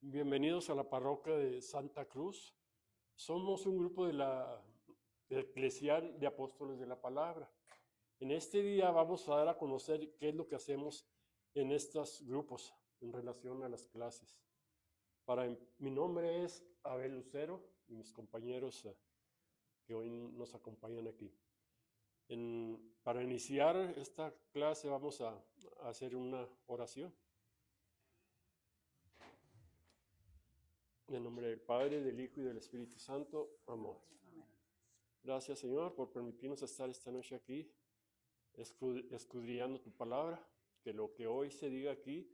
Bienvenidos a la parroquia de Santa Cruz. Somos un grupo de la Eclesial de Apóstoles de la Palabra. En este día vamos a dar a conocer qué es lo que hacemos en estos grupos en relación a las clases. Mi nombre es Abel Lucero y mis compañeros que hoy nos acompañan aquí. Para iniciar esta clase vamos a hacer una oración. En el nombre del Padre, del Hijo y del Espíritu Santo. Amén. Gracias, Señor, por permitirnos estar esta noche aquí, escudriñando tu palabra, que lo que hoy se diga aquí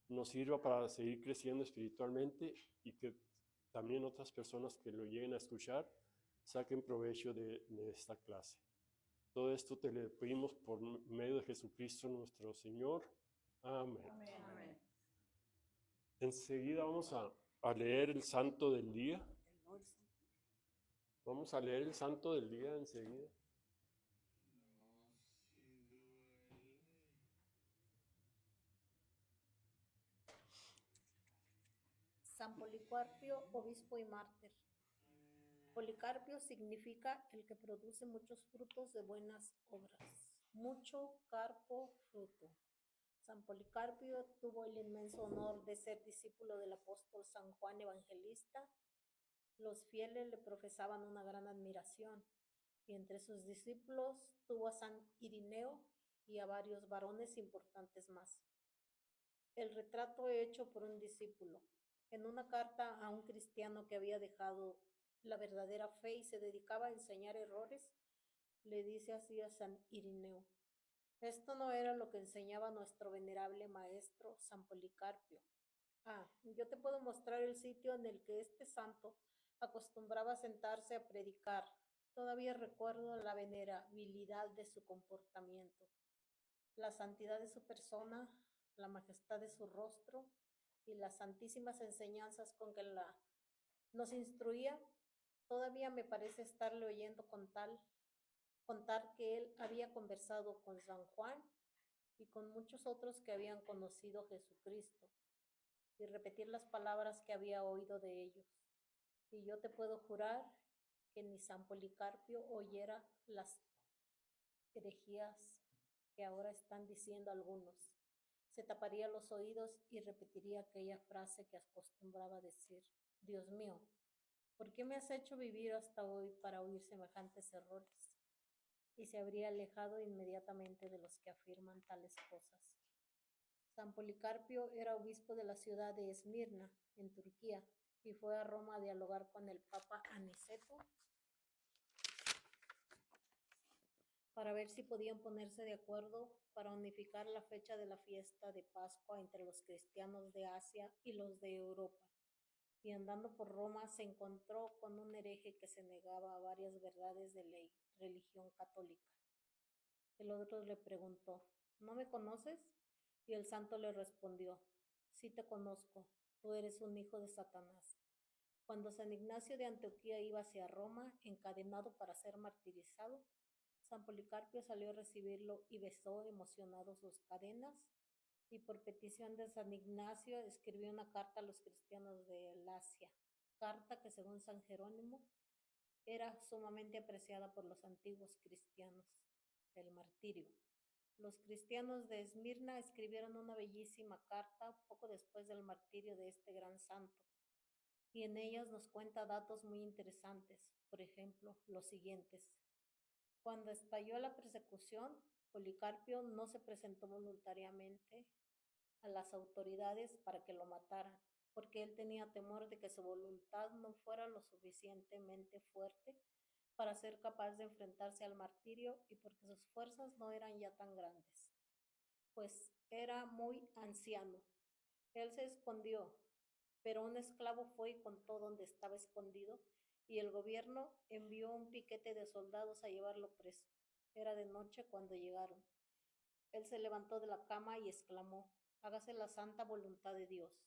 nos sirva para seguir creciendo espiritualmente y que también otras personas que lo lleguen a escuchar saquen provecho de esta clase. Todo esto te lo pedimos por medio de Jesucristo nuestro Señor. Amén. Amén. Enseguida vamos a leer el santo del día. Vamos a leer el santo del día enseguida. San Policarpio, obispo y mártir. Policarpio significa el que produce muchos frutos de buenas obras. Mucho carpo, fruto. San Policarpio tuvo el inmenso honor de ser discípulo del apóstol San Juan Evangelista. Los fieles le profesaban una gran admiración, y entre sus discípulos tuvo a San Irineo y a varios varones importantes más. El retrato hecho por un discípulo. En una carta a un cristiano que había dejado la verdadera fe y se dedicaba a enseñar errores, le dice así a San Irineo: esto no era lo que enseñaba nuestro venerable maestro San Policarpio. Yo te puedo mostrar el sitio en el que este santo acostumbraba sentarse a predicar. Todavía recuerdo la venerabilidad de su comportamiento, la santidad de su persona, la majestad de su rostro y las santísimas enseñanzas con que nos instruía. Todavía me parece estarle oyendo contar que él había conversado con San Juan y con muchos otros que habían conocido a Jesucristo, y repetir las palabras que había oído de ellos. Y yo te puedo jurar que ni San Policarpio oyera las herejías que ahora están diciendo algunos. Se taparía los oídos y repetiría aquella frase que acostumbraba decir: Dios mío, ¿por qué me has hecho vivir hasta hoy para oír semejantes errores? Y se habría alejado inmediatamente de los que afirman tales cosas. San Policarpio era obispo de la ciudad de Esmirna, en Turquía, y fue a Roma a dialogar con el Papa Aniceto para ver si podían ponerse de acuerdo para unificar la fecha de la fiesta de Pascua entre los cristianos de Asia y los de Europa. Y andando por Roma se encontró con un hereje que se negaba a varias verdades de la religión católica. El otro le preguntó: ¿no me conoces? Y el santo le respondió: sí te conozco, tú eres un hijo de Satanás. Cuando San Ignacio de Antioquía iba hacia Roma, encadenado para ser martirizado, San Policarpio salió a recibirlo y besó emocionado sus cadenas, y por petición de San Ignacio escribió una carta a los cristianos de Lacia, carta que según San Jerónimo era sumamente apreciada por los antiguos cristianos. El martirio. Los cristianos de Esmirna escribieron una bellísima carta poco después del martirio de este gran santo, y en ellas nos cuenta datos muy interesantes. Por ejemplo, los siguientes: cuando estalló la persecución, Policarpio no se presentó voluntariamente a las autoridades para que lo mataran, porque él tenía temor de que su voluntad no fuera lo suficientemente fuerte para ser capaz de enfrentarse al martirio, y porque sus fuerzas no eran ya tan grandes, pues era muy anciano. Él se escondió, pero un esclavo fue y contó dónde estaba escondido, y el gobierno envió un piquete de soldados a llevarlo preso. Era de noche cuando llegaron. Él se levantó de la cama y exclamó: hágase la santa voluntad de Dios.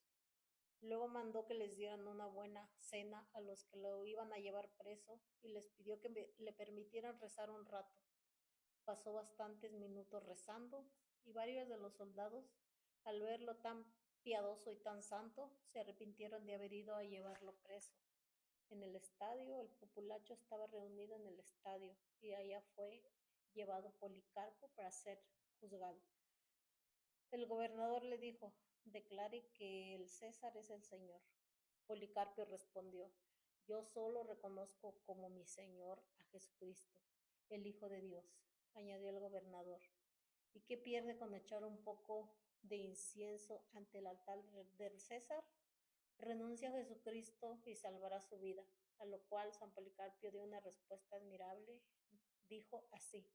Luego mandó que les dieran una buena cena a los que lo iban a llevar preso y les pidió que le permitieran rezar un rato. Pasó bastantes minutos rezando, y varios de los soldados, al verlo tan piadoso y tan santo, se arrepintieron de haber ido a llevarlo preso. En el estadio, el populacho estaba reunido en el estadio y allá fue llevado Policarpo para ser juzgado. El gobernador le dijo, declare que el César es el Señor. Policarpio respondió, yo solo reconozco como mi Señor a Jesucristo, el Hijo de Dios, añadió el gobernador. ¿Y qué pierde con echar un poco de incienso ante el altar del César? Renuncia a Jesucristo y salvará su vida. A lo cual San Policarpio dio una respuesta admirable. Dijo así,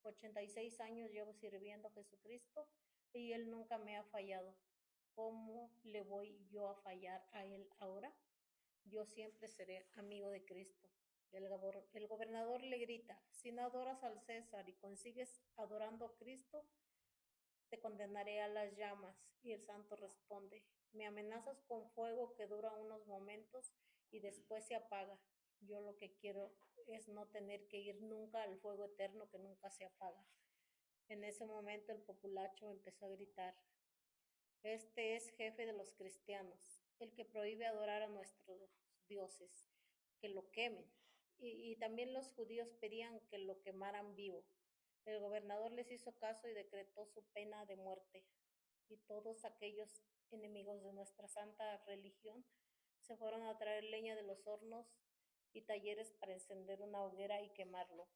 86 años llevo sirviendo a Jesucristo y Él nunca me ha fallado. ¿Cómo le voy yo a fallar a Él ahora? Yo siempre seré amigo de Cristo. El gobernador le grita, si no adoras al César y consigues adorando a Cristo, te condenaré a las llamas. Y el santo responde, me amenazas con fuego que dura unos momentos y después se apaga. Yo lo que quiero es no tener que ir nunca al fuego eterno que nunca se apaga. En ese momento el populacho empezó a gritar, este es jefe de los cristianos, el que prohíbe adorar a nuestros dioses, que lo quemen. Y también los judíos pedían que lo quemaran vivo. El gobernador les hizo caso y decretó su pena de muerte. Y todos aquellos enemigos de nuestra santa religión se fueron a traer leña de los hornos y talleres para encender una hoguera y quemarlo.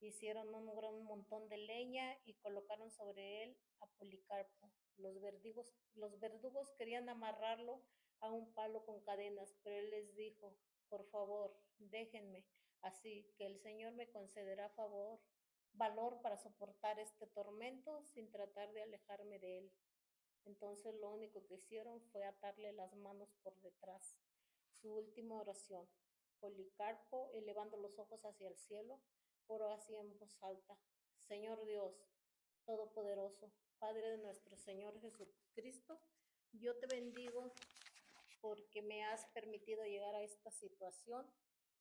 Hicieron un gran montón de leña y colocaron sobre él a Policarpo. Los verdugos querían amarrarlo a un palo con cadenas, pero él les dijo, por favor, déjenme, así que el Señor me concederá valor para soportar este tormento sin tratar de alejarme de él. Entonces lo único que hicieron fue atarle las manos por detrás. Su última oración. Policarpo, elevando los ojos hacia el cielo, oró así en voz alta. Señor Dios, Todopoderoso, Padre de nuestro Señor Jesucristo, yo te bendigo porque me has permitido llegar a esta situación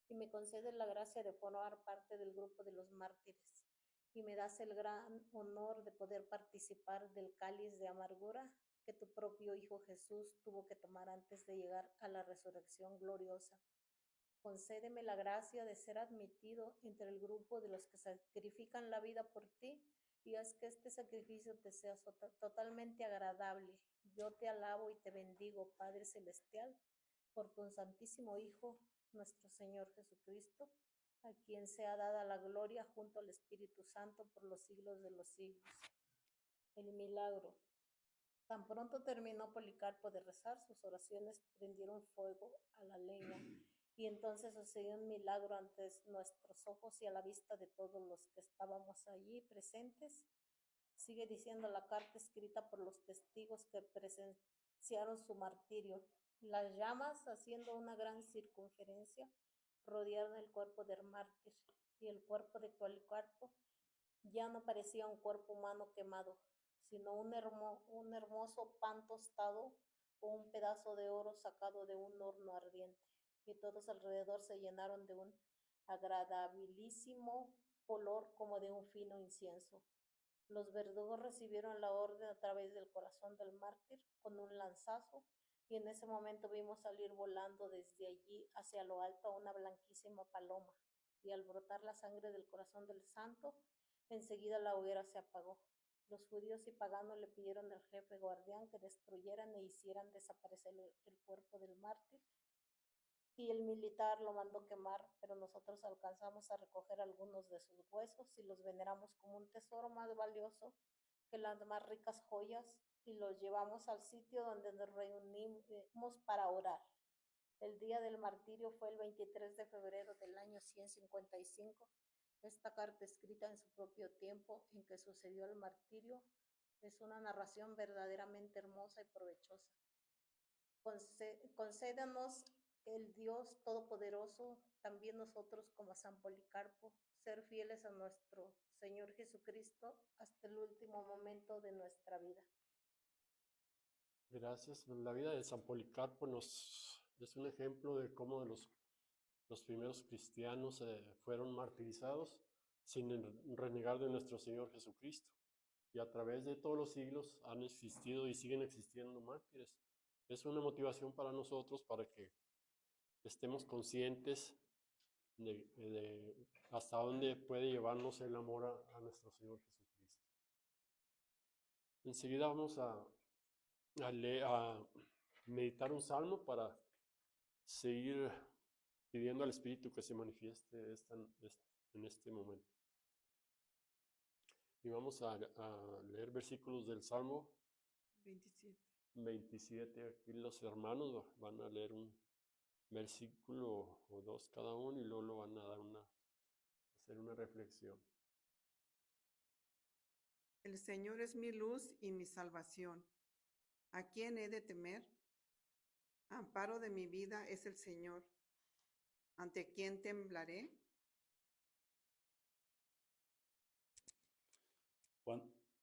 y me concedes la gracia de formar parte del grupo de los mártires y me das el gran honor de poder participar del cáliz de amargura que tu propio Hijo Jesús tuvo que tomar antes de llegar a la resurrección gloriosa. Concédeme la gracia de ser admitido entre el grupo de los que sacrifican la vida por ti y haz que este sacrificio te sea totalmente agradable. Yo te alabo y te bendigo, Padre Celestial, por tu santísimo Hijo, nuestro Señor Jesucristo, a quien sea dada la gloria junto al Espíritu Santo por los siglos de los siglos. El milagro. Tan pronto terminó Policarpo de rezar, sus oraciones prendieron fuego a la leña, y entonces sucedió un milagro ante nuestros ojos y a la vista de todos los que estábamos allí presentes. Sigue diciendo la carta escrita por los testigos que presenciaron su martirio. Las llamas, haciendo una gran circunferencia, rodearon el cuerpo del mártir, y el cuerpo de Policarpo ya no parecía un cuerpo humano quemado, sino un hermoso pan tostado o un pedazo de oro sacado de un horno ardiente. Y todos alrededor se llenaron de un agradabilísimo olor como de un fino incienso. Los verdugos recibieron la orden a través del corazón del mártir con un lanzazo, y en ese momento vimos salir volando desde allí hacia lo alto a una blanquísima paloma, y al brotar la sangre del corazón del santo, enseguida la hoguera se apagó. Los judíos y paganos le pidieron al jefe guardián que destruyeran e hicieran desaparecer el cuerpo del mártir, y el militar lo mandó quemar, pero nosotros alcanzamos a recoger algunos de sus huesos y los veneramos como un tesoro más valioso que las más ricas joyas, y los llevamos al sitio donde nos reunimos para orar. El día del martirio fue el 23 de febrero del año 155. Esta carta, escrita en su propio tiempo en que sucedió el martirio, es una narración verdaderamente hermosa y provechosa. Concédanos el Dios Todopoderoso, también nosotros como San Policarpo, ser fieles a nuestro Señor Jesucristo hasta el último momento de nuestra vida. Gracias. La vida de San Policarpo es un ejemplo de cómo los primeros cristianos fueron martirizados sin renegar de nuestro Señor Jesucristo. y a través de todos los siglos han existido y siguen existiendo mártires. Es una motivación para nosotros para que estemos conscientes de hasta dónde puede llevarnos el amor a nuestro Señor Jesucristo. Enseguida vamos a meditar un salmo para seguir pidiendo al Espíritu que se manifieste en este momento. Y vamos a leer versículos del Salmo 27. Aquí los hermanos van a leer un versículo o dos cada uno y luego lo van a hacer una reflexión. El Señor es mi luz y mi salvación. ¿A quién he de temer? Amparo de mi vida es el Señor. ¿Ante quién temblaré?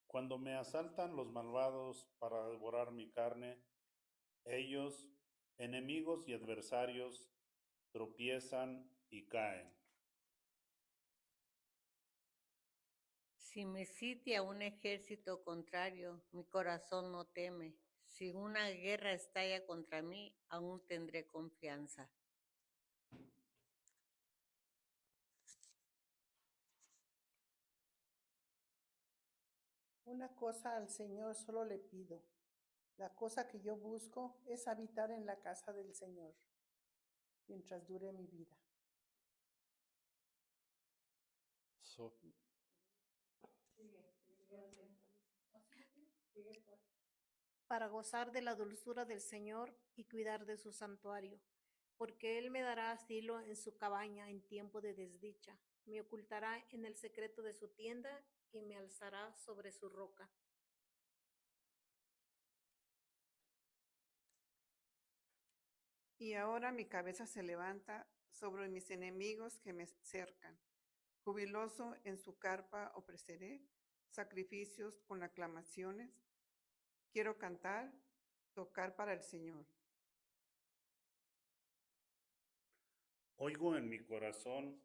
Cuando me asaltan los malvados para devorar mi carne, ellos, enemigos y adversarios, tropiezan y caen. Si me sitia un ejército contrario, mi corazón no teme. Si una guerra estalla contra mí, aún tendré confianza. Una cosa al Señor solo le pido. La cosa que yo busco es habitar en la casa del Señor, mientras dure mi vida. Para gozar de la dulzura del Señor y cuidar de su santuario, porque Él me dará asilo en su cabaña en tiempo de desdicha, me ocultará en el secreto de su tienda y me alzará sobre su roca. Y ahora mi cabeza se levanta sobre mis enemigos que me cercan. Jubiloso en su carpa ofreceré sacrificios con aclamaciones. Quiero cantar, tocar para el Señor. Oigo en mi corazón,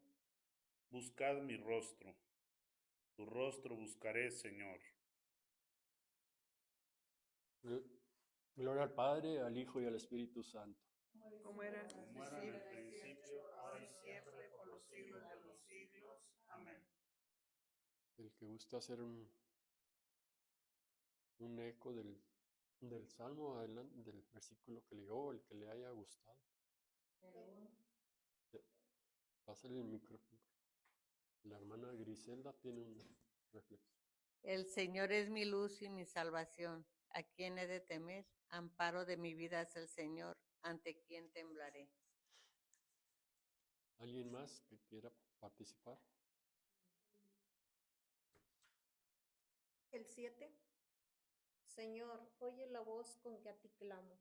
buscad mi rostro. Tu rostro buscaré, Señor. Gloria al Padre, al Hijo y al Espíritu Santo. Como era Como era en el principio, ahora y siempre, por los siglos de los siglos. Amén. El que gusta hacer un eco del Salmo, adelante, del versículo que leyó, el que le haya gustado. Pásale el micrófono. La hermana Griselda tiene una reflexión. El Señor es mi luz y mi salvación. ¿A quién he de temer? Amparo de mi vida es el Señor. ¿Ante quién temblaré? ¿Alguien más que quiera participar? El 7. Señor, oye la voz con que a ti clamo.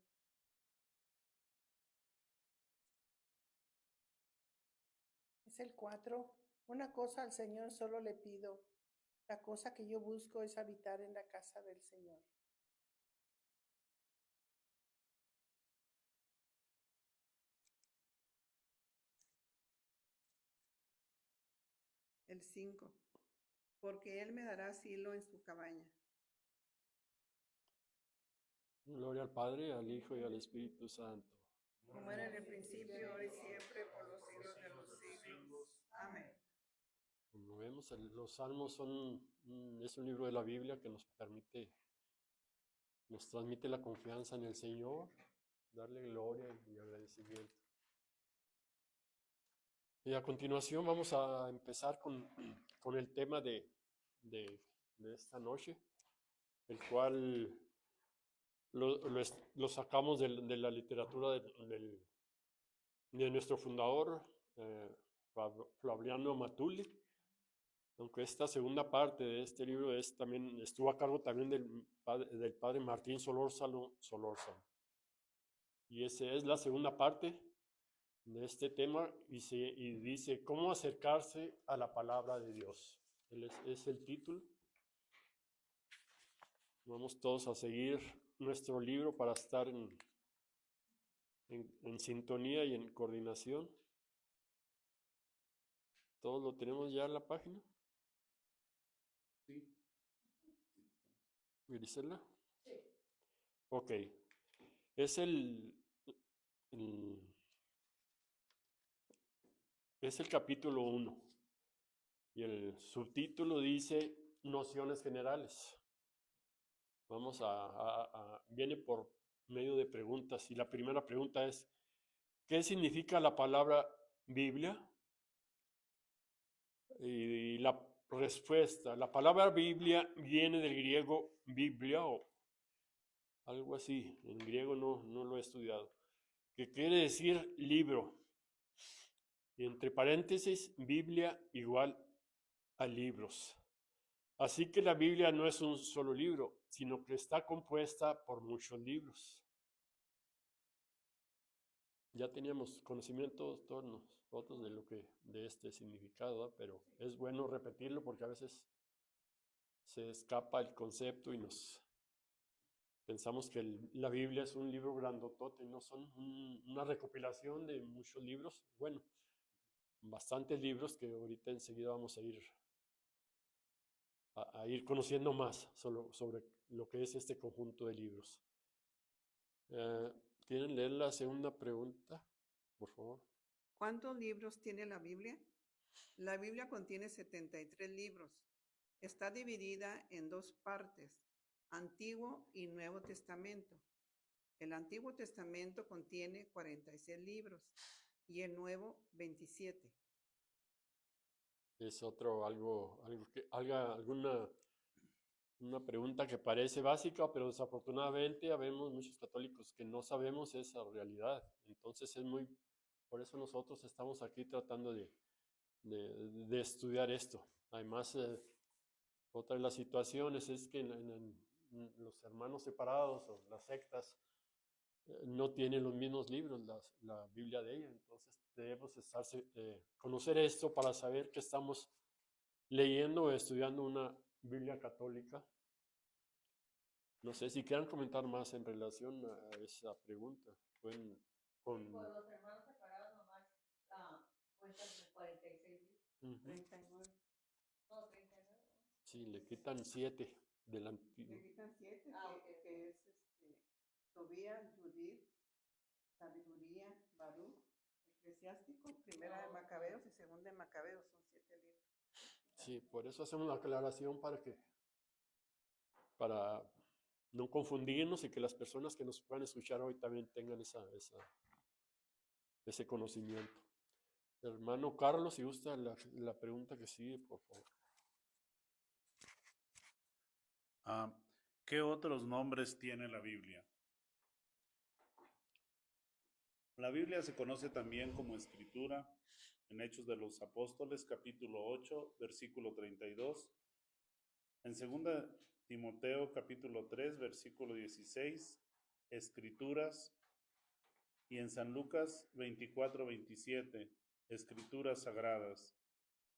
Es el 4. Una cosa al Señor solo le pido. La cosa que yo busco es habitar en la casa del Señor. el 5. Porque Él me dará asilo en su cabaña. Gloria al Padre, al Hijo y al Espíritu Santo. Como era en el principio, ahora y siempre, por los siglos de los siglos. Amén. Como vemos, los salmos es un libro de la Biblia que nos transmite la confianza en el Señor, darle gloria y agradecimiento. Y a continuación vamos a empezar con el tema de esta noche, el cual lo sacamos de la literatura de nuestro fundador, Flaviano Matuli, aunque esta segunda parte de este libro estuvo a cargo también del padre Martín Solórzano. Y esa es la segunda parte de este tema y dice, ¿cómo acercarse a la palabra de Dios? Es el título. Vamos todos a seguir nuestro libro para estar en sintonía y en coordinación. ¿Todos lo tenemos ya en la página? Sí. Grisela. Ok. Es el- es el capítulo 1 y el subtítulo dice nociones generales. Vamos viene por medio de preguntas y la primera pregunta es, ¿qué significa la palabra Biblia? Y la respuesta, la palabra Biblia viene del griego Biblia o algo así, en griego no lo he estudiado, que quiere decir libro. Y entre paréntesis, Biblia igual a libros. Así que la Biblia no es un solo libro, sino que está compuesta por muchos libros. Ya teníamos conocimiento todos nosotros de este significado, ¿verdad? Pero es bueno repetirlo porque a veces se escapa el concepto y nos pensamos que la Biblia es un libro grandotote, no son una recopilación de muchos libros, bueno, bastantes libros que ahorita enseguida vamos a ir conociendo más sobre lo que es este conjunto de libros. ¿Quieren leer la segunda pregunta, por favor? ¿Cuántos libros tiene la Biblia? La Biblia contiene 73 libros. Está dividida en dos partes, Antiguo y Nuevo Testamento. El Antiguo Testamento contiene 46 libros y el Nuevo 27. Es alguna una pregunta que parece básica, pero desafortunadamente habemos muchos católicos que no sabemos esa realidad. Entonces por eso nosotros estamos aquí tratando de estudiar esto. Además, otra de las situaciones es que en los hermanos separados o las sectas no tienen los mismos libros, la Biblia de ella. Entonces debemos conocer esto para saber que estamos leyendo o estudiando una Biblia católica. No sé si quieran comentar más en relación a esa pregunta. Pueden Por los hermanos separados nomás cuentan 46 libros. Ujú. 39. No, 39. Sí, le quitan 7 del antiguo. Le quitan 7, Ok. que es Tobías, Judith, Sabiduría, Baruch, Eclesiástico, Primera de Macabeos y Segunda de Macabeos, son 7 libros. Sí, por eso hacemos la aclaración para no confundirnos y que las personas que nos puedan escuchar hoy también tengan ese conocimiento. Hermano Carlos, si gusta la pregunta que sigue, por favor. ¿Qué otros nombres tiene la Biblia? La Biblia se conoce también como Escritura en Hechos de los Apóstoles, capítulo 8, versículo 32. En 2 Timoteo, capítulo 3, versículo 16, Escrituras. Y en San Lucas 24, 27, Escrituras sagradas.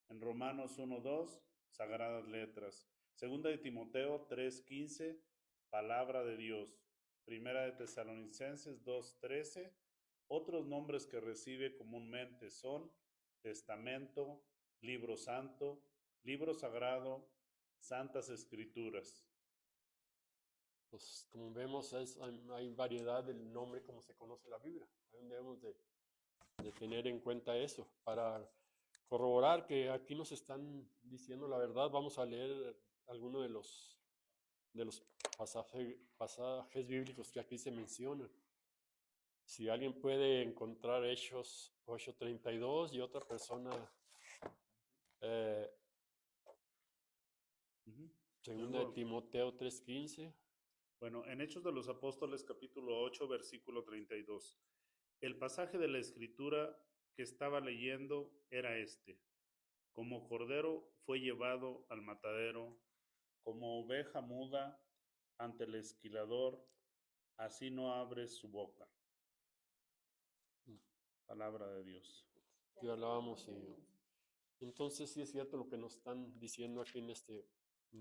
En Romanos 1, 2, Sagradas letras. 2 de Timoteo 3, 15, Palabra de Dios. Primera de Tesalonicenses 2, 13. Otros nombres que recibe comúnmente son Testamento, Libro Santo, Libro Sagrado, Santas Escrituras. Pues como vemos, hay variedad del nombre como se conoce la Biblia. Debemos de tener en cuenta eso. Para corroborar que aquí nos están diciendo la verdad, vamos a leer algunos de los pasajes bíblicos que aquí se mencionan. Si alguien puede encontrar Hechos 8:32 y otra persona segunda de Timoteo 3:15. Bueno, en Hechos de los Apóstoles, capítulo 8, versículo 32. El pasaje de la Escritura que estaba leyendo era este: como cordero fue llevado al matadero, como oveja muda ante el esquilador, así no abre su boca. Palabra de Dios. Ya hablábamos entonces sí es cierto lo que nos están diciendo aquí en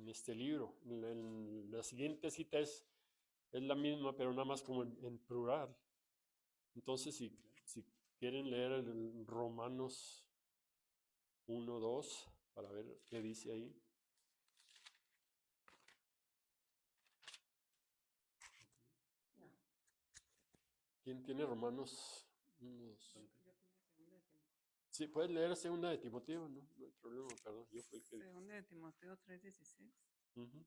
este libro. La siguiente cita es la misma, pero nada más como en plural. Entonces, si quieren leer el Romanos 1:2 para ver qué dice ahí. ¿Quién tiene Romanos? Unos- Yo tenía segunda de Timoteo. Sí, puedes leer segunda de Timoteo, ¿no? No hay problema, perdón. Yo fui el que... Segunda de Timoteo 3:16. Ujú.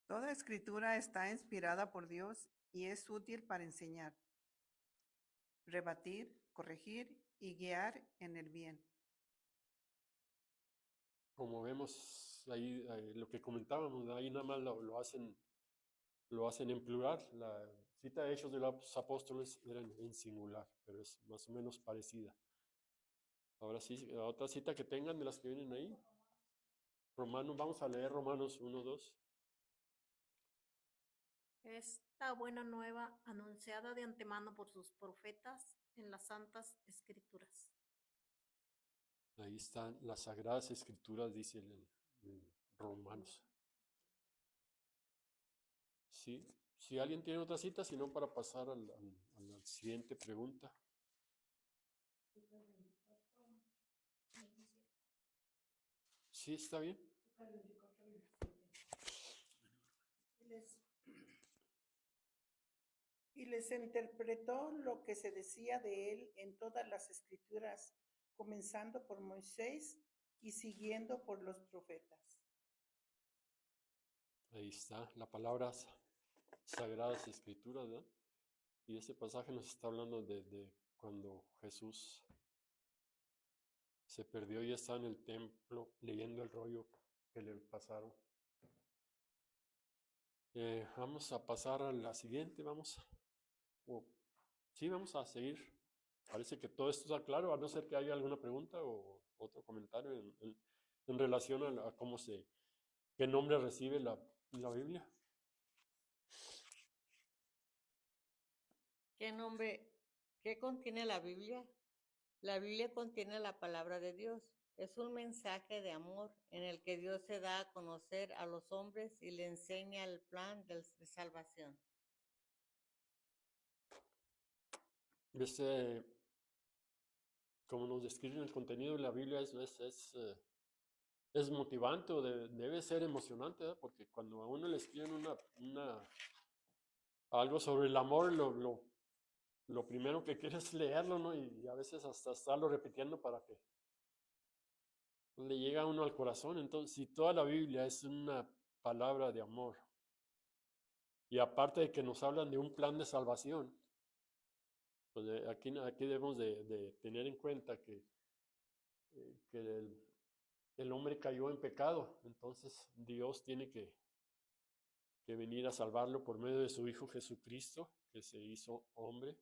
Toda escritura está inspirada por Dios y es útil para enseñar, rebatir, corregir y guiar en el bien. Como vemos ahí, lo que comentábamos, ahí nada más lo hacen en plural. La cita de Hechos de los Apóstoles era en singular, pero es más o menos parecida. Ahora sí, la otra cita que tengan de las que vienen ahí. Romanos, vamos a leer Romanos 1:2. Esta buena nueva anunciada de antemano por sus profetas en las santas escrituras. Ahí están las sagradas escrituras, dice el Romanos. Sí, si alguien tiene otra cita, si no, para pasar a la siguiente pregunta. Sí, está bien. Y les interpretó lo que se decía de él en todas las escrituras, comenzando por Moisés y siguiendo por los profetas. Ahí está, la palabra sagradas escrituras, ¿verdad? Y ese pasaje nos está hablando de cuando Jesús se perdió y está en el templo leyendo el rollo que le pasaron. Vamos a pasar a la siguiente, sí, vamos a seguir. Parece que todo esto está claro, a no ser que haya alguna pregunta o otro comentario en relación a qué nombre recibe la Biblia. ¿Qué contiene la Biblia? La Biblia contiene la palabra de Dios. Es un mensaje de amor en el que Dios se da a conocer a los hombres y le enseña el plan de salvación. Como nos describen el contenido de la Biblia, es motivante o debe ser emocionante, ¿verdad? Porque cuando a uno le escriben algo sobre el amor, lo primero que quiere es leerlo, ¿no? Y a veces hasta estarlo repitiendo para que le llegue a uno al corazón. Entonces, si toda la Biblia es una palabra de amor, y aparte de que nos hablan de un plan de salvación, pues aquí debemos de tener en cuenta que el hombre cayó en pecado, entonces Dios tiene que venir a salvarlo por medio de su Hijo Jesucristo, que se hizo hombre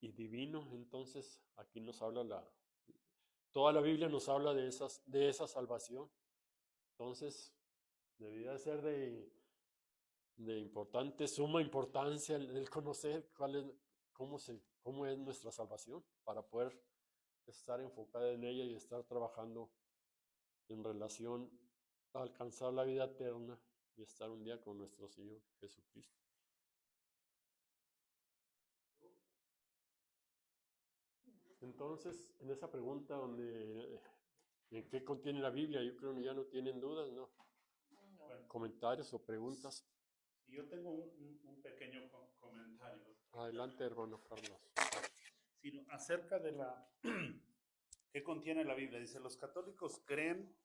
y divino. Entonces aquí nos habla toda la Biblia nos habla de esa salvación. Entonces debería de ser de suma importancia el conocer cómo es nuestra salvación, para poder estar enfocada en ella y estar trabajando en relación a alcanzar la vida eterna y estar un día con nuestro Señor Jesucristo. Entonces, en esa pregunta ¿en qué contiene la Biblia? Yo creo que ya no tienen dudas, ¿no? Bueno, Comentarios o preguntas. y yo tengo un pequeño comentario. Adelante, hermano Carlos. Sino acerca de ¿qué contiene la Biblia? Dice, los católicos creen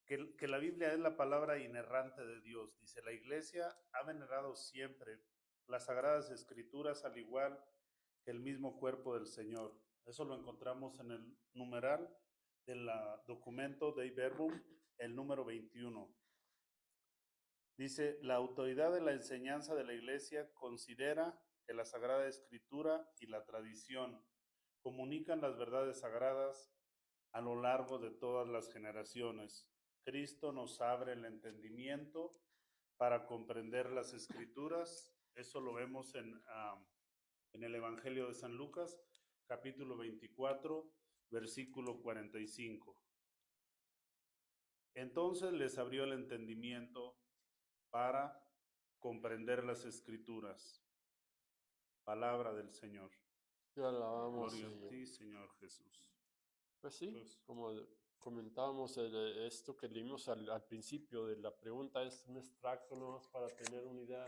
que la Biblia es la palabra inerrante de Dios. Dice, la Iglesia ha venerado siempre las Sagradas Escrituras al igual que el mismo cuerpo del Señor. Eso lo encontramos en el numeral del documento Dei Verbum, el número 21. Dice, la autoridad de la enseñanza de la Iglesia considera que la Sagrada Escritura y la tradición comunican las verdades sagradas a lo largo de todas las generaciones. Cristo nos abre el entendimiento para comprender las Escrituras. Eso lo vemos en el Evangelio de San Lucas, capítulo 24, versículo 45. Entonces les abrió el entendimiento para comprender las Escrituras. Palabra del Señor. Te alabamos, Gloria a Señor. ti, Señor Jesús. Pues sí, Pues, como comentábamos esto que leímos al principio de la pregunta, es un extracto nomás para tener una idea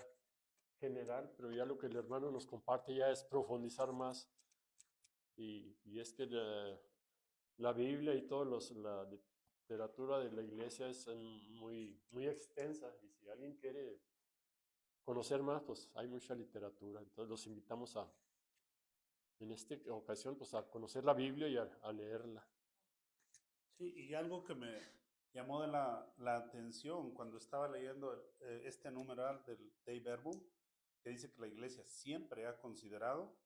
general, pero ya lo que el hermano nos comparte ya es profundizar más. Y es que la Biblia y toda la literatura de la iglesia es muy, muy extensa, y si alguien quiere conocer más, pues hay mucha literatura. Entonces los invitamos en esta ocasión, pues a conocer la Biblia y a leerla. Sí, y algo que me llamó de la atención cuando estaba leyendo este numeral del Dei Verbum, que dice que la iglesia siempre ha considerado,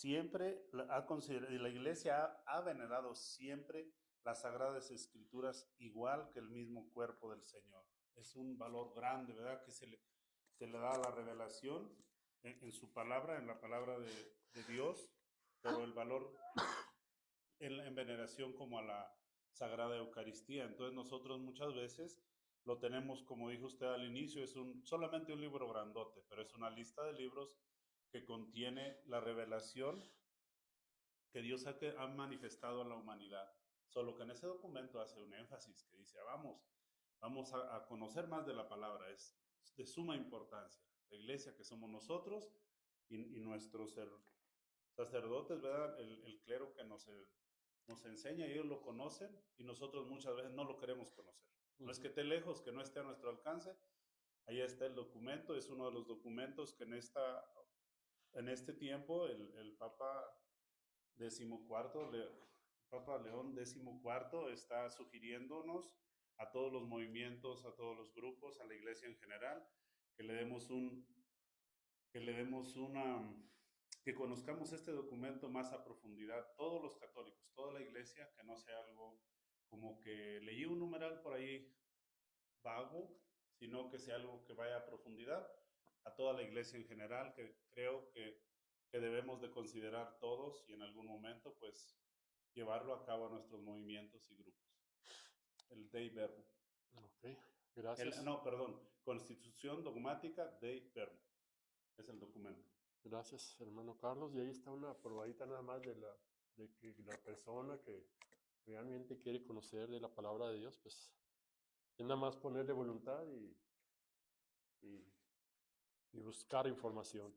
y la iglesia ha venerado siempre las Sagradas Escrituras igual que el mismo cuerpo del Señor. Es un valor grande, ¿verdad? Que se le da la revelación en su palabra, en la palabra de Dios, pero el valor en veneración como a la Sagrada Eucaristía. Entonces nosotros muchas veces lo tenemos, como dijo usted al inicio, es solamente un libro grandote, pero es una lista de libros que contiene la revelación que Dios ha manifestado a la humanidad. Solo que en ese documento hace un énfasis que dice, vamos a conocer más de la palabra, es de suma importancia. La iglesia que somos nosotros y nuestros sacerdotes, ¿verdad? El clero que nos enseña, ellos lo conocen y nosotros muchas veces no lo queremos conocer. No es que esté lejos, que no esté a nuestro alcance. Ahí está el documento, es uno de los documentos que en este tiempo el Papa Papa León XIV está sugiriéndonos a todos los movimientos, a todos los grupos, a la iglesia en general, que le demos que conozcamos este documento más a profundidad, todos los católicos, toda la iglesia, que no sea algo como que leí un numeral por ahí vago, sino que sea algo que vaya a profundidad a toda la iglesia en general, que creo que debemos de considerar todos y en algún momento pues llevarlo a cabo a nuestros movimientos y grupos. El Dei Verbum. Ok, gracias. Constitución Dogmática Dei Verbum. Es el documento. Gracias, hermano Carlos. Y ahí está una probadita nada más de que la persona que realmente quiere conocer de la palabra de Dios, pues es nada más ponerle voluntad y buscar información.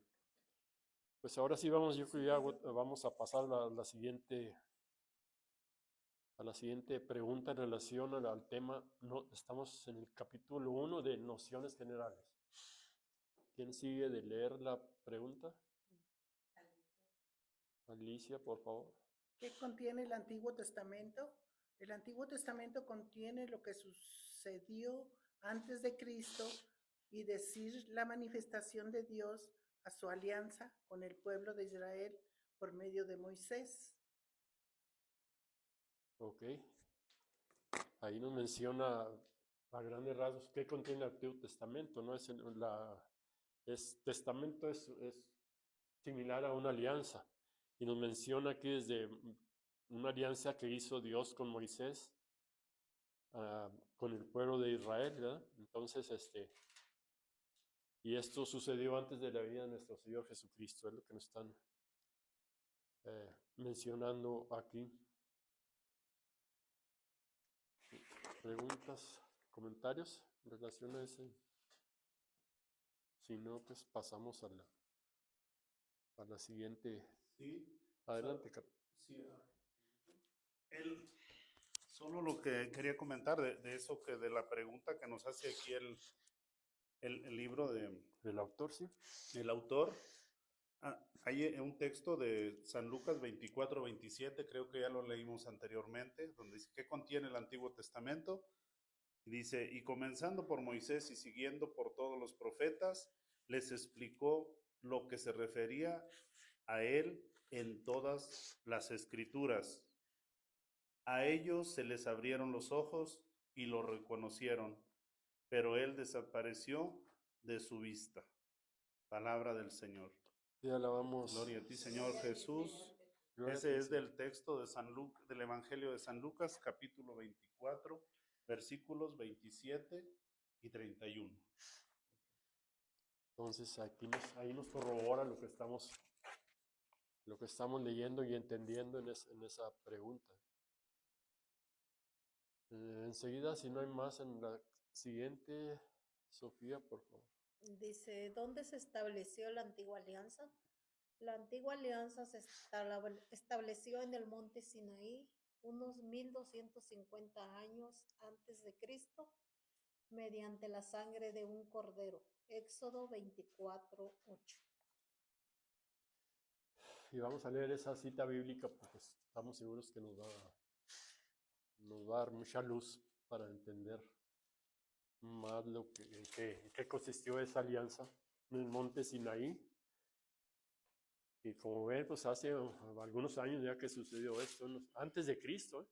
Pues ahora sí vamos, yo creo que ya vamos a pasar a la siguiente pregunta en relación al tema. No, estamos en el capítulo 1 de nociones generales. ¿Quién sigue de leer la pregunta? Alicia, por favor. ¿Qué contiene el Antiguo Testamento? El Antiguo Testamento contiene lo que sucedió antes de Cristo y decir la manifestación de Dios a su alianza con el pueblo de Israel por medio de Moisés. Ok. Ahí nos menciona a grandes rasgos qué contiene el Antiguo Testamento, ¿no? Testamento es similar a una alianza. Y nos menciona aquí desde una alianza que hizo Dios con Moisés, con el pueblo de Israel, ¿verdad? Entonces, y esto sucedió antes de la vida de nuestro Señor Jesucristo, es lo que nos están mencionando aquí. ¿Preguntas, comentarios en relación a ese? Si no, pues pasamos a la siguiente. Sí. Adelante, Sí. Solo lo que quería comentar de eso, que de la pregunta que nos hace aquí el libro del autor, sí. El autor. Hay un texto de San Lucas 24-27, creo que ya lo leímos anteriormente, donde dice, ¿qué contiene el Antiguo Testamento? Y dice, y comenzando por Moisés y siguiendo por todos los profetas, les explicó lo que se refería a él en todas las escrituras. A ellos se les abrieron los ojos y lo reconocieron, pero él desapareció de su vista. Palabra del Señor. Te alabamos. Gloria a ti, Señor Jesús. Gloria Ese a ti, es Señor. del texto de del Evangelio de San Lucas, capítulo 24, versículos 27 y 31. Entonces ahí nos corrobora lo que estamos leyendo y entendiendo en esa pregunta. Enseguida, si no hay más en la siguiente, Sofía, por favor. Dice, ¿dónde se estableció la antigua alianza? La antigua alianza se estableció en el monte Sinaí unos 1250 años antes de Cristo mediante la sangre de un cordero. Éxodo 24:8. Y vamos a leer esa cita bíblica porque estamos seguros que nos va a dar mucha luz para entender más lo en qué consistió esa alianza en el monte Sinaí. Y como ven, pues hace algunos años ya que sucedió esto, antes de Cristo.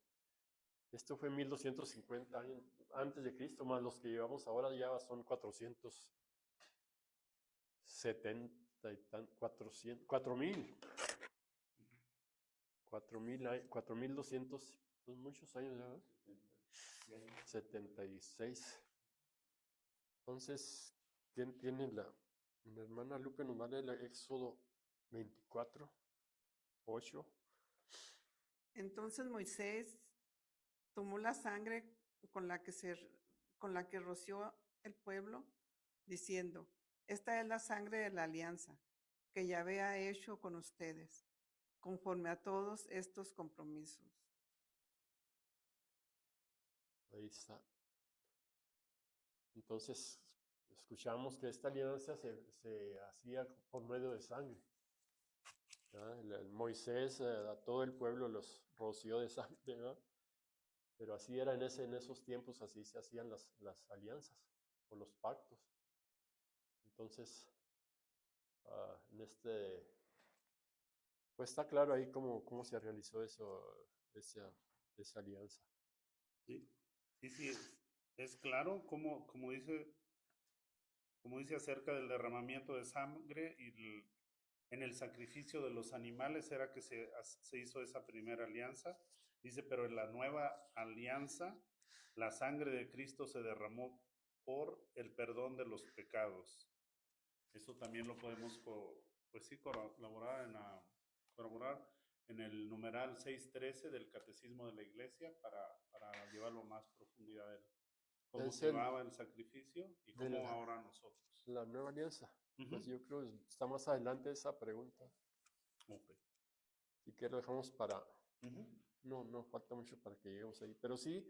Esto fue 1250 años antes de Cristo, más los que llevamos ahora ya son 470 y 400, 4200, pues muchos años ya, ¿verdad? 76. Entonces, ¿quién tiene mi hermana Lupe nos va a leer el Éxodo 24:8? Entonces Moisés tomó la sangre con la que roció el pueblo, diciendo, esta es la sangre de la alianza que Yahvé ha hecho con ustedes, conforme a todos estos compromisos. Ahí está. Entonces, escuchamos que esta alianza se hacía por medio de sangre. Moisés a todo el pueblo los roció de sangre, ¿no? Pero así era en esos tiempos, así se hacían las alianzas o los pactos. Entonces, pues está claro ahí cómo se realizó esa alianza. Sí, es claro como dice acerca del derramamiento de sangre y en el sacrificio de los animales era que se hizo esa primera alianza. Dice, pero en la nueva alianza, la sangre de Cristo se derramó por el perdón de los pecados. Eso también lo podemos, corroborar en el numeral 613 del Catecismo de la Iglesia para llevarlo a más profundidad de cómo Es se llevaba el sacrificio y de cómo ahora nosotros. la nueva alianza. Ujú. Pues yo creo que está más adelante esa pregunta. Ok. Si que lo dejamos para... Ujú. No falta mucho para que lleguemos ahí. Pero sí,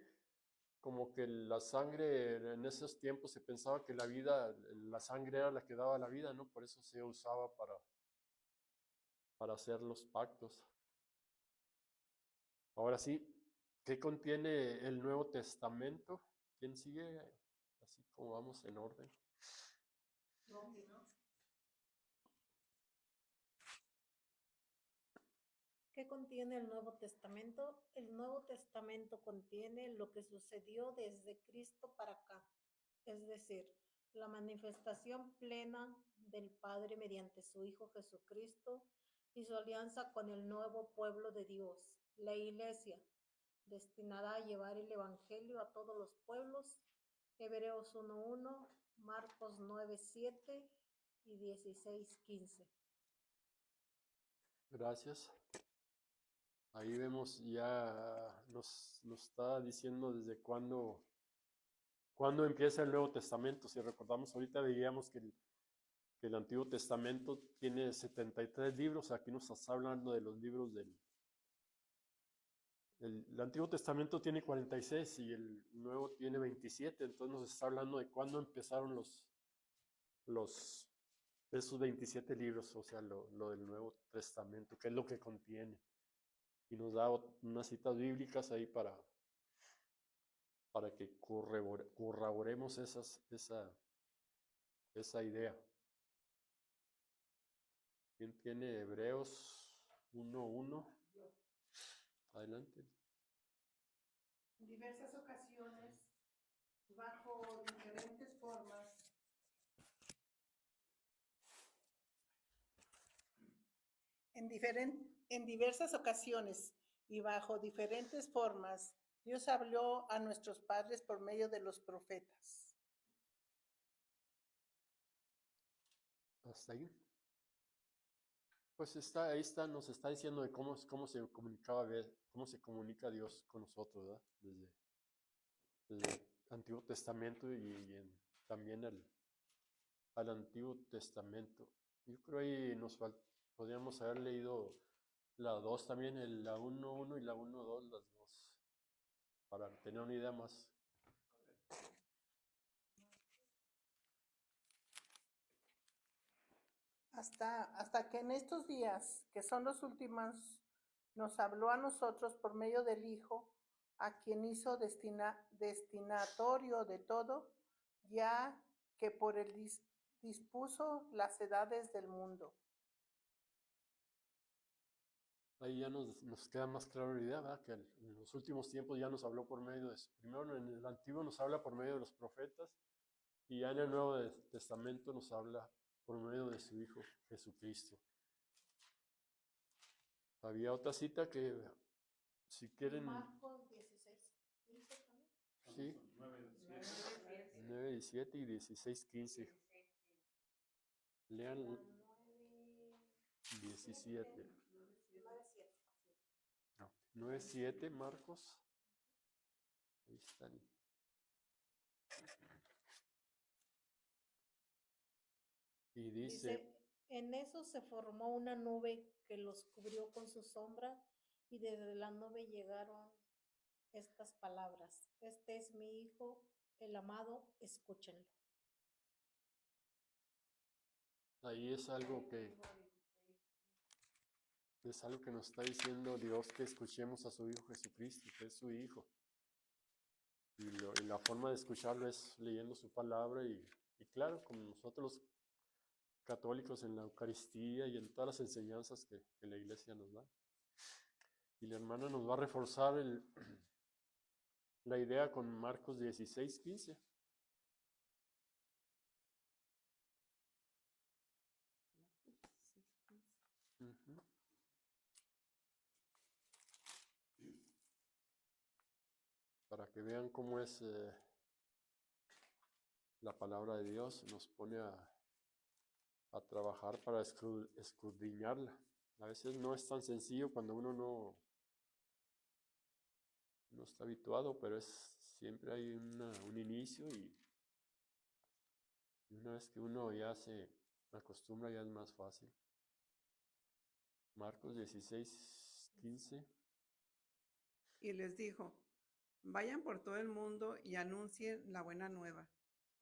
como que la sangre, en esos tiempos se pensaba que la sangre era la que daba la vida, ¿no? Por eso se usaba para hacer los pactos. Ahora sí, ¿qué contiene el Nuevo Testamento? ¿Quién sigue? Así como vamos en orden. ¿Qué contiene el Nuevo Testamento? El Nuevo Testamento contiene lo que sucedió desde Cristo para acá, es decir, la manifestación plena del Padre mediante su Hijo Jesucristo y su alianza con el nuevo pueblo de Dios, la Iglesia, destinada a llevar el Evangelio a todos los pueblos, Hebreos 1:1, Marcos 9:7 y 16:15. Gracias. Ahí vemos ya, nos está diciendo desde cuándo empieza el Nuevo Testamento. Si recordamos, ahorita veíamos que el Antiguo Testamento tiene 73 libros. Aquí nos está hablando de los libros el Antiguo Testamento tiene 46 y el Nuevo tiene 27. Entonces nos está hablando de cuándo empezaron esos 27 libros, o sea, lo del Nuevo Testamento, qué es lo que contiene. Y nos da unas citas bíblicas ahí para que corroboremos esa idea. ¿Quién tiene Hebreos 1:1? Adelante. En diversas ocasiones, bajo diferentes formas, en diversas ocasiones y bajo diferentes formas, Dios habló a nuestros padres por medio de los profetas. Hasta ahí. Pues ahí está, nos está diciendo de cómo se comunica Dios con nosotros, ¿verdad? Antiguo Testamento y también al Antiguo Testamento. Yo creo ahí podríamos haber leído la 2 también, la 1.1 y la 1.2, las dos, para tener una idea más. Hasta que en estos días, que son los últimos, nos habló a nosotros por medio del Hijo, a quien hizo destinatorio de todo, ya que por él dispuso las edades del mundo. Ahí ya nos queda más clara la idea, ¿verdad? Que en los últimos tiempos ya nos habló por medio de, primero en el Antiguo nos habla por medio de los profetas, y ya en el Nuevo Testamento nos habla por medio de su Hijo Jesucristo. Había otra cita que, si quieren... Marcos 16, 15 también. Sí, 9, 17 y 16, 15. Lean 17. 9, 7, Marcos. Ahí están. Y dice, en eso se formó una nube que los cubrió con su sombra, y desde la nube llegaron estas palabras: este es mi Hijo, el amado, escúchenlo. ahí es algo que nos está diciendo Dios, que escuchemos a su Hijo Jesucristo, que es su Hijo. Y la forma de escucharlo es leyendo su palabra y claro, como nosotros los católicos en la Eucaristía y en todas las enseñanzas que la Iglesia nos da. Y la hermana nos va a reforzar la idea con Marcos 16, 15. Uh-huh. Para que vean cómo es la palabra de Dios, nos pone a trabajar para escudriñarla. A veces no es tan sencillo cuando uno no está habituado, pero siempre hay un inicio, y una vez que uno ya se acostumbra ya es más fácil. Marcos 16, 15. Y les dijo, vayan por todo el mundo y anuncien la buena nueva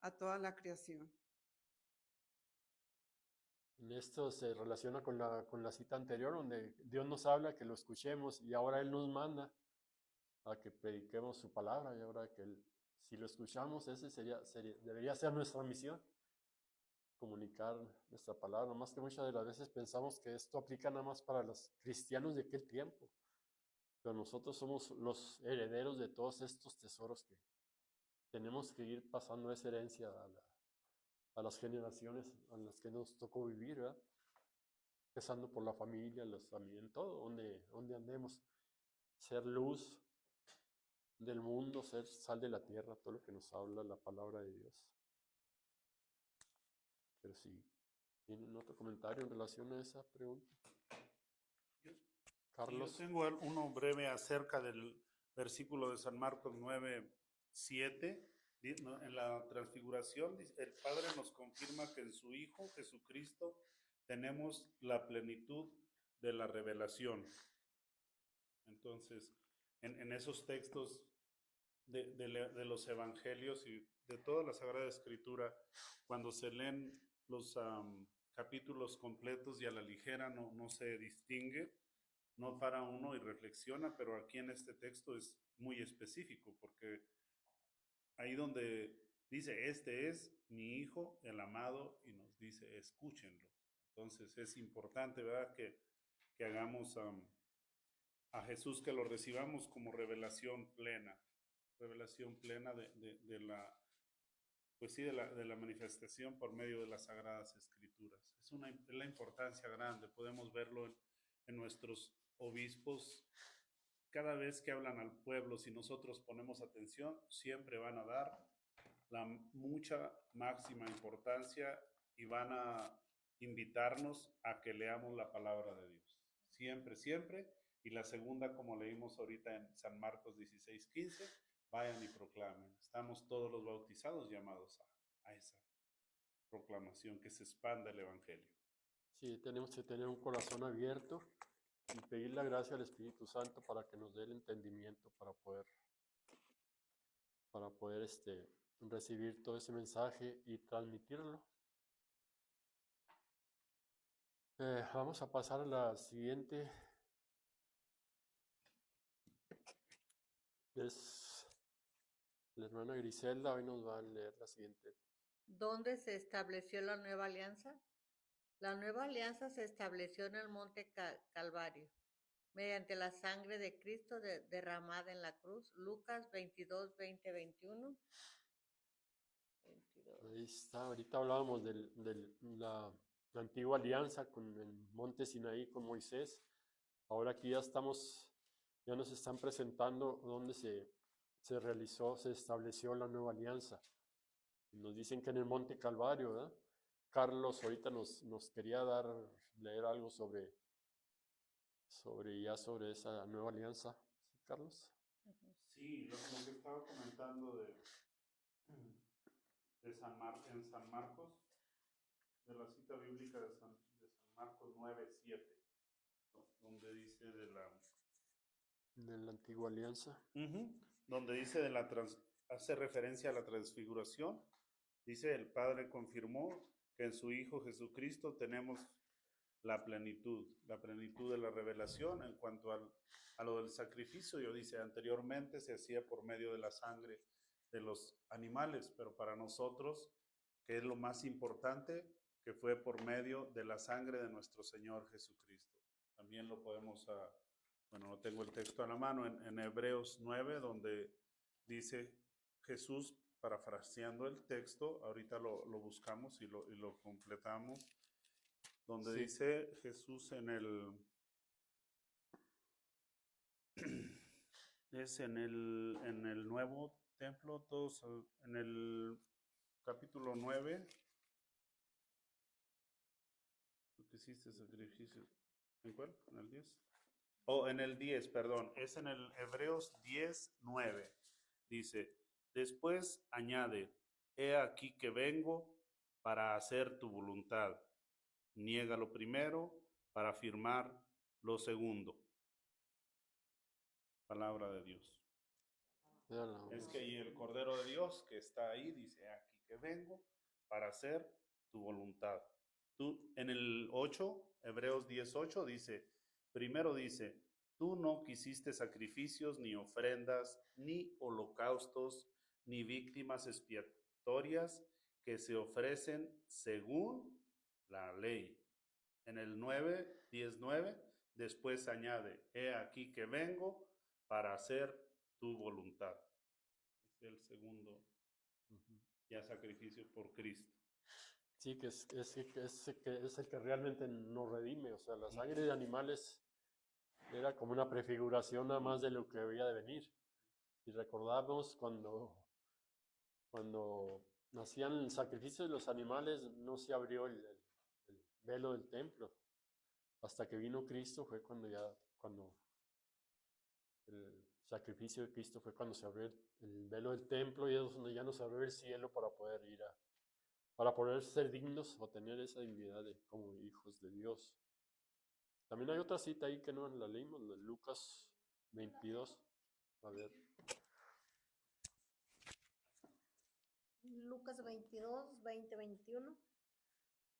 a toda la creación. En esto se relaciona con la cita anterior, donde Dios nos habla que lo escuchemos, y ahora Él nos manda a que prediquemos su palabra, y ahora si lo escuchamos, ese debería ser nuestra misión, comunicar nuestra palabra. Más que muchas de las veces pensamos que esto aplica nada más para los cristianos de aquel tiempo, pero nosotros somos los herederos de todos estos tesoros que tenemos que ir pasando esa herencia a las generaciones a las que nos tocó vivir, ¿verdad? Empezando por la familia, los amigos, en todo, donde andemos, ser luz del mundo, ser sal de la tierra, todo lo que nos habla la palabra de Dios. Pero si tienen otro comentario en relación a esa pregunta. Carlos. Yo tengo uno breve acerca del versículo de San Marcos 9, 7. En la transfiguración, el Padre nos confirma que en su Hijo Jesucristo tenemos la plenitud de la revelación. Entonces, en esos textos de los evangelios y de toda la Sagrada Escritura, cuando se leen los capítulos completos y a la ligera, no se distingue, no para uno y reflexiona, pero aquí en este texto es muy específico, porque ahí donde dice, este es mi Hijo, el amado, y nos dice, escúchenlo. Entonces es importante, ¿verdad?, que hagamos a Jesús, que lo recibamos como revelación plena de la, pues sí, de la manifestación por medio de las Sagradas Escrituras. Es la importancia grande, podemos verlo en nuestros obispos. Cada vez que hablan al pueblo, si nosotros ponemos atención, siempre van a dar la mucha máxima importancia y van a invitarnos a que leamos la palabra de Dios. Siempre, siempre. Y la segunda, como leímos ahorita en San Marcos 16, 15, vayan y proclamen. Estamos todos los bautizados llamados a esa proclamación, que se expanda el Evangelio. Sí, tenemos que tener un corazón abierto y pedir la gracia al Espíritu Santo para que nos dé el entendimiento para poder recibir todo ese mensaje y transmitirlo. Vamos a pasar a la siguiente. Es la hermana Griselda, hoy nos va a leer la siguiente. ¿Dónde se estableció la nueva alianza? La nueva alianza se estableció en el monte Calvario, mediante la sangre de Cristo derramada en la cruz. Lucas 22, 20, 21. 22. Ahí está, ahorita hablábamos de la antigua alianza con el monte Sinaí con Moisés. Ahora aquí ya nos están presentando dónde se realizó, se estableció la nueva alianza. Nos dicen que en el monte Calvario, ¿verdad? Carlos ahorita nos quería leer algo sobre esa nueva alianza. ¿Sí, Carlos? Sí, lo que estaba comentando en San Marcos, de la cita bíblica de San Marcos 9:7, donde dice de la antigua alianza. Donde dice hace referencia a la transfiguración. Dice, el Padre confirmó que en su Hijo Jesucristo tenemos la plenitud de la revelación en cuanto a lo del sacrificio. Yo dice, anteriormente se hacía por medio de la sangre de los animales, pero para nosotros, que es lo más importante, que fue por medio de la sangre de nuestro Señor Jesucristo. También lo podemos, bueno, no tengo el texto a la mano, en Hebreos 9, donde dice Jesús, parafraseando el texto, ahorita lo buscamos y lo completamos, donde Sí. dice Jesús es en el nuevo templo, todos en el capítulo 9, lo que hiciste sacrificio, ¿en cuál? ¿En el 10? En el 10, perdón, es en el Hebreos 10:9, dice, después añade, he aquí que vengo para hacer tu voluntad. Niega lo primero para afirmar lo segundo. Palabra de Dios. Es que y el Cordero de Dios que está ahí dice, aquí que vengo para hacer tu voluntad. En el 8, Hebreos 10:8 dice, primero dice, tú no quisiste sacrificios, ni ofrendas, ni holocaustos, ni víctimas expiatorias que se ofrecen según la ley. En el 10:9, después añade, he aquí que vengo para hacer tu voluntad. Es el segundo ya sacrificio por Cristo. Sí, que es el que realmente nos redime. O sea, la sangre de animales era como una prefiguración nada más de lo que había de venir. Y recordamos cuando hacían el sacrificio de los animales, no se abrió el velo del templo. Hasta que vino Cristo fue cuando el sacrificio de Cristo fue cuando se abrió el velo del templo, y es donde ya nos abrió el cielo para poder ser dignos o tener esa dignidad como hijos de Dios. También hay otra cita ahí que no la leímos, Lucas 22. A ver. Lucas 22, 20, 21.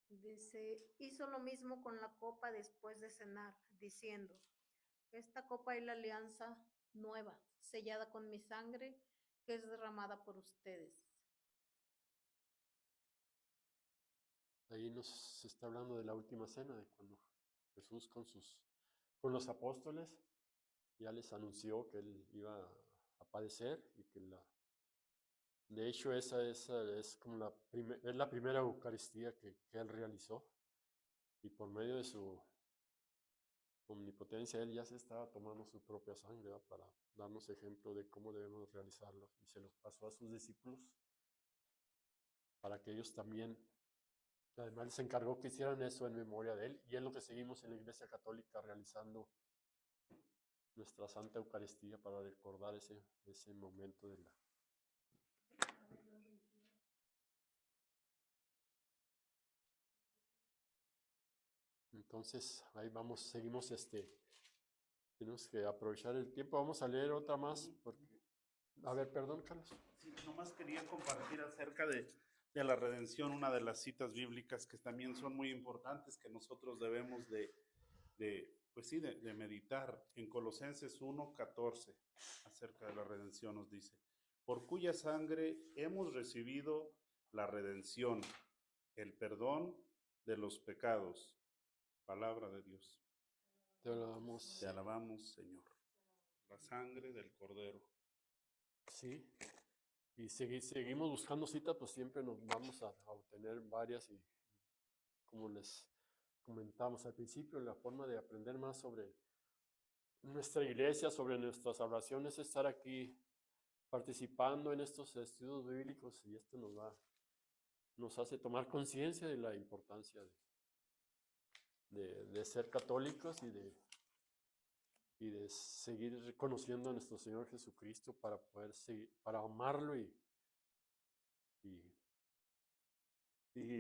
Dice, hizo lo mismo con la copa después de cenar, diciendo, esta copa es la alianza nueva, sellada con mi sangre, que es derramada por ustedes. Ahí nos está hablando de la última cena, de cuando Jesús con los apóstoles ya les anunció que él iba a padecer y que de hecho esa es como la primera Eucaristía que él realizó, y por medio de su omnipotencia él ya se estaba tomando su propia sangre, ¿verdad? Para darnos ejemplo de cómo debemos realizarlo, y se los pasó a sus discípulos para que ellos también, además les encargó que hicieran eso en memoria de él, y es lo que seguimos en la Iglesia Católica realizando nuestra Santa Eucaristía para recordar ese momento de la... Entonces, ahí vamos, seguimos, tenemos que aprovechar el tiempo. Vamos a leer otra más, porque... A ver, perdón, Carlos. Sí, nomás quería compartir acerca de la redención, una de las citas bíblicas que también son muy importantes, que nosotros debemos pues sí, de meditar. En Colosenses 1:14, acerca de la redención, nos dice: por cuya sangre hemos recibido la redención, el perdón de los pecados. Palabra de Dios. Te alabamos. Te alabamos, Señor. La sangre del Cordero. Sí. Y seguimos buscando citas, pues siempre nos vamos a obtener varias, y como les comentamos al principio, la forma de aprender más sobre nuestra iglesia, sobre nuestras oraciones, es estar aquí participando en estos estudios bíblicos, y esto nos hace tomar conciencia de la importancia de ser católicos y de seguir reconociendo a nuestro Señor Jesucristo para poder seguir, para amarlo y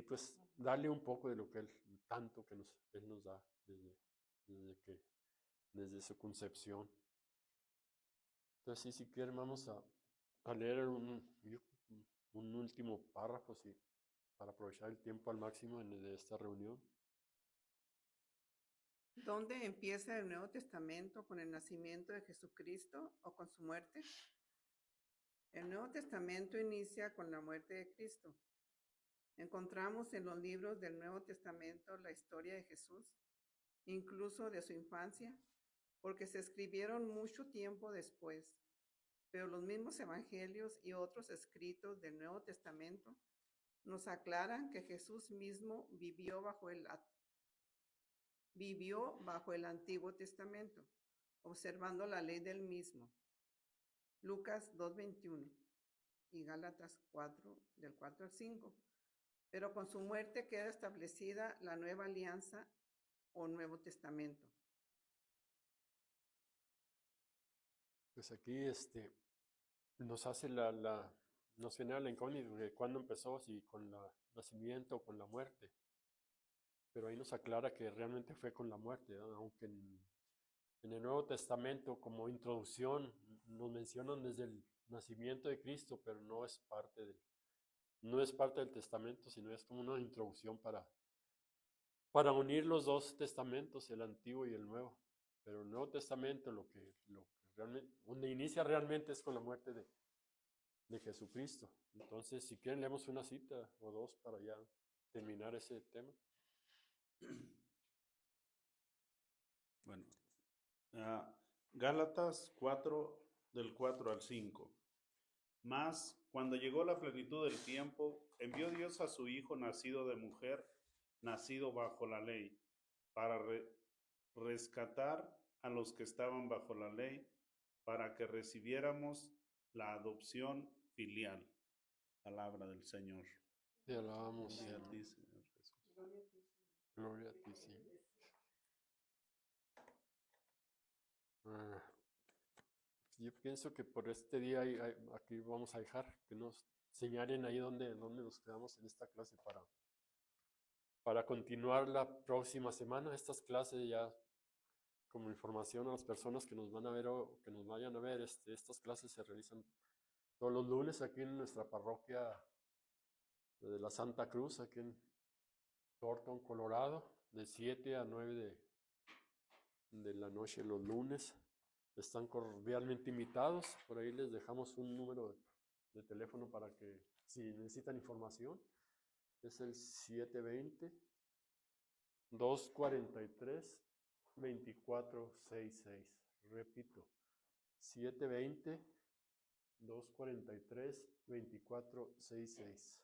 pues darle un poco de lo que tanto que Él nos da desde su concepción. Entonces, si quieren, vamos a leer un último párrafo, sí, para aprovechar el tiempo al máximo de esta reunión. ¿Dónde empieza el Nuevo Testamento? ¿Con el nacimiento de Jesucristo o con su muerte? El Nuevo Testamento inicia con la muerte de Cristo. Encontramos en los libros del Nuevo Testamento la historia de Jesús, incluso de su infancia, porque se escribieron mucho tiempo después. Pero los mismos evangelios y otros escritos del Nuevo Testamento nos aclaran que Jesús mismo vivió bajo el Antiguo Testamento, observando la ley del mismo. Lucas 2:21 y Gálatas 4, del 4 al 5. Pero con su muerte queda establecida la nueva alianza o Nuevo Testamento. Pues aquí nos hace nos genera la incógnita de cuándo empezó, si con el nacimiento o con la muerte. Pero ahí nos aclara que realmente fue con la muerte, ¿no? Aunque en el Nuevo Testamento, como introducción, nos mencionan desde el nacimiento de Cristo, pero no es parte del testamento, sino es como una introducción para unir los dos testamentos, el Antiguo y el Nuevo. Pero el Nuevo Testamento, lo que realmente, donde inicia realmente es con la muerte de Jesucristo. Entonces, si quieren, leemos una cita o dos para ya terminar ese tema. Bueno, Gálatas 4, del 4 al 5. Mas, cuando llegó la plenitud del tiempo, envió Dios a su Hijo nacido de mujer, nacido bajo la ley, para rescatar a los que estaban bajo la ley, para que recibiéramos la adopción filial. Palabra del Señor. Te alabamos, Gloria a Señor. ti, Señor Jesús. Gloria a ti, sí. Yo pienso que por este día aquí vamos a dejar que nos señalen ahí dónde nos quedamos en esta clase para continuar la próxima semana. Estas clases ya como información a las personas que nos van a ver o que nos vayan a ver, estas clases se realizan todos los lunes aquí en nuestra parroquia de la Santa Cruz, aquí en Thornton, Colorado, de 7 a 9 de la noche los lunes. Están cordialmente invitados. Por ahí les dejamos un número de teléfono para que, si necesitan información, es el 720-243-2466. Repito, 720-243-2466.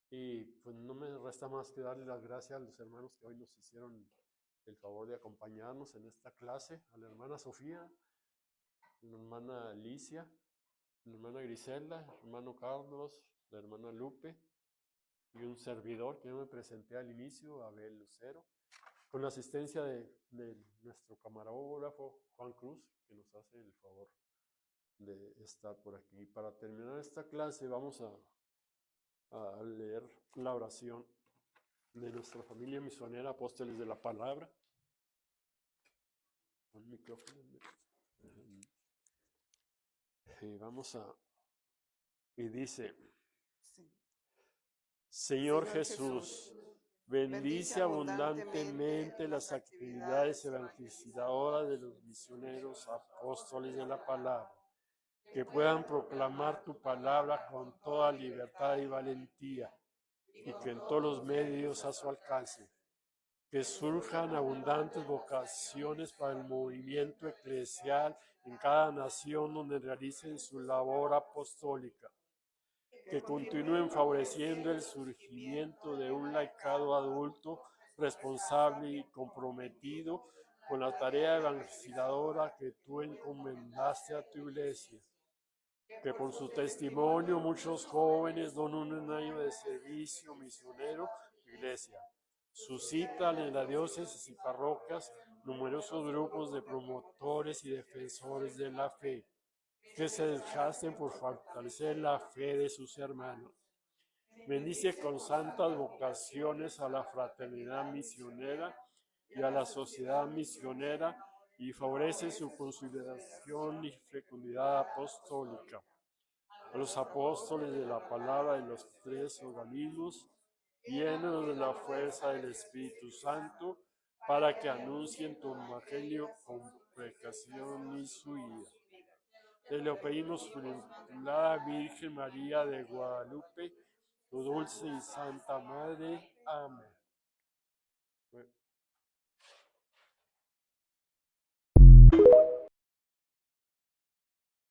Y pues no me resta más que darle las gracias a los hermanos que hoy nos hicieron el favor de acompañarnos en esta clase, a la hermana Sofía, a la hermana Alicia, a la hermana Griselda, el hermano Carlos, la hermana Lupe y un servidor que yo me presenté al inicio, Abel Lucero. con la asistencia de nuestro camarógrafo Juan Cruz, que nos hace el favor de estar por aquí. Para terminar esta clase vamos a leer la oración de nuestra familia misionera Apóstoles de la Palabra. Un micrófono. Y dice: Sí. Señor Jesús, bendice abundantemente las actividades evangelizadoras de los misioneros apóstoles de la palabra, que puedan proclamar tu palabra con toda libertad y valentía, y que en todos los medios a su alcance, que surjan abundantes vocaciones para el movimiento eclesial en cada nación donde realicen su labor apostólica, que continúen favoreciendo el surgimiento de un laicado adulto, responsable y comprometido con la tarea evangelizadora que tú encomendaste a tu iglesia, que por su testimonio muchos jóvenes donen un año de servicio misionero a tu iglesia. Suscitan en la diócesis y parroquias numerosos grupos de promotores y defensores de la fe, que se desgasten por fortalecer la fe de sus hermanos. Bendice con santas vocaciones a la fraternidad misionera y a la sociedad misionera, y favorece su consolidación y fecundidad apostólica. A los apóstoles de la palabra de los tres organismos, llenos de la fuerza del Espíritu Santo, para que anuncien tu evangelio con predicación y su vida. Te lo pedimos por la Inmaculada Virgen María de Guadalupe, tu dulce y santa Madre. Amén.